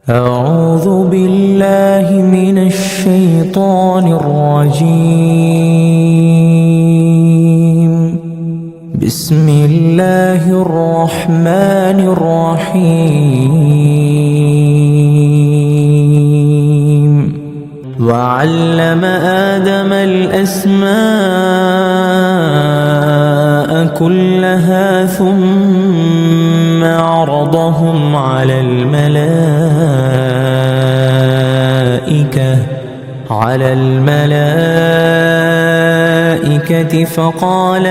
أعوذ بالله من الشيطان الرجيم. بسم الله الرحمن الرحيم. وعلم آدم الأسماء كلها ثم عرضهم على الملائكة فقال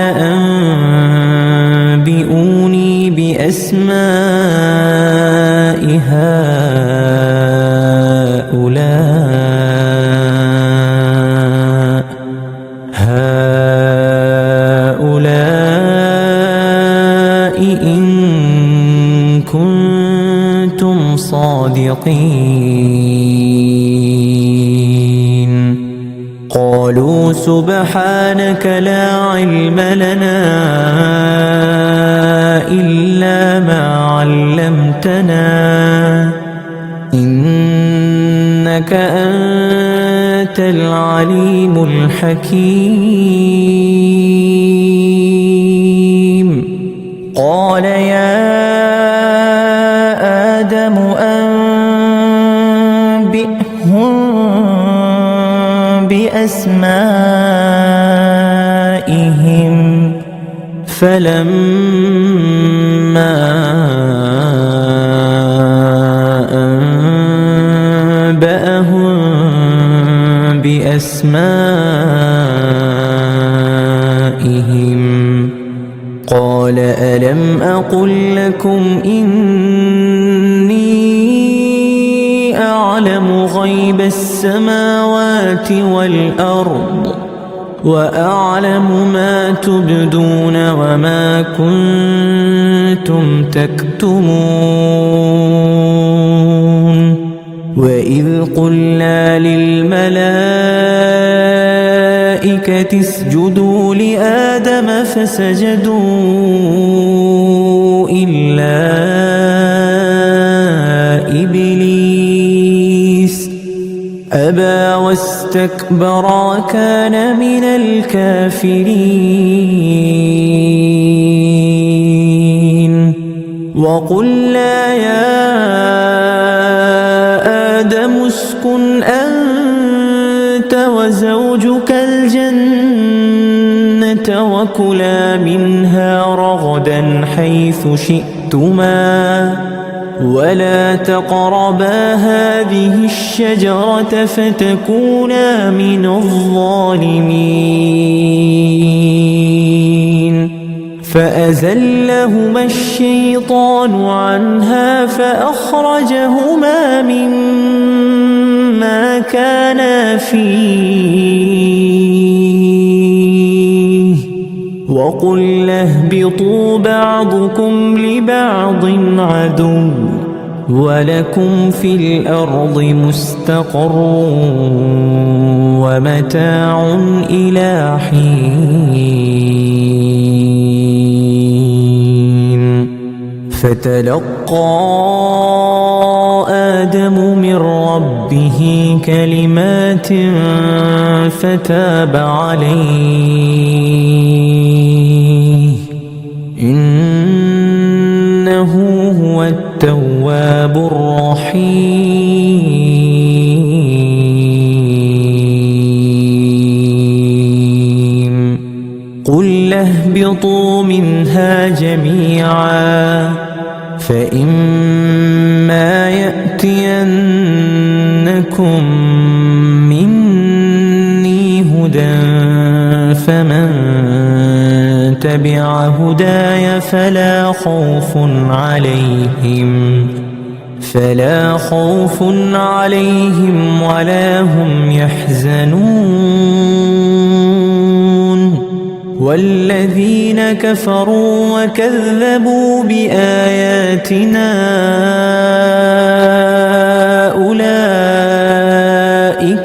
أنبئوني بأسماء هؤلاء إن كنتم صادقين. قالوا سبحانك لا علم لنا إلا ما علمتنا إنك أنت العليم الحكيم. قال يا آدم أنبئهم بأسمائهم فلما أنبأهم بأسمائهم قال ألم أقل لكم إني أعلم غيب السماوات والأرض وأعلم ما تبدون وما كنتم تكتمون. وإذ قلنا للملائكة اسجدوا لآدم فسجدوا إلا إبليس أبى واستكبر وكان من الكافرين. وقلنا يا آدم اسكن أنت وزوجك الجنة وكلا منها رغدا حيث شئتما ولا تقربا هذه الشجرة فتكونا من الظالمين. فأزلهما الشيطان عنها فأخرجهما مما كانا فيه وقلنا اهبطوا بعضكم لبعض عدو ولكم في الأرض مستقر ومتاع إلى حين. فتلقى آدم من ربه كلمات فتاب عليه إنه هو التواب الرحيم. قل اهبطوا منها جميعا فإما يأتينكم مني هدى فمن تبع هداي فلا خوف عليهم ولا هم يحزنون. والذين كفروا وكذبوا بآياتنا أولئك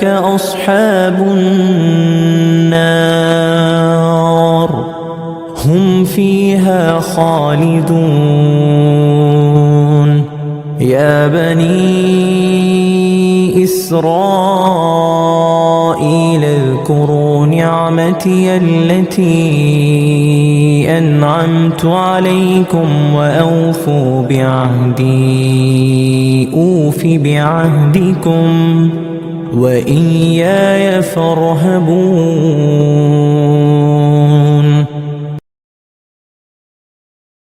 أصحاب النار هم فيها خالدون. يا بني إسرائيل اذكروا نعمتي التي أنعمت عليكم وأوفوا بعهدي أوف بعهدكم وإياي فارهبون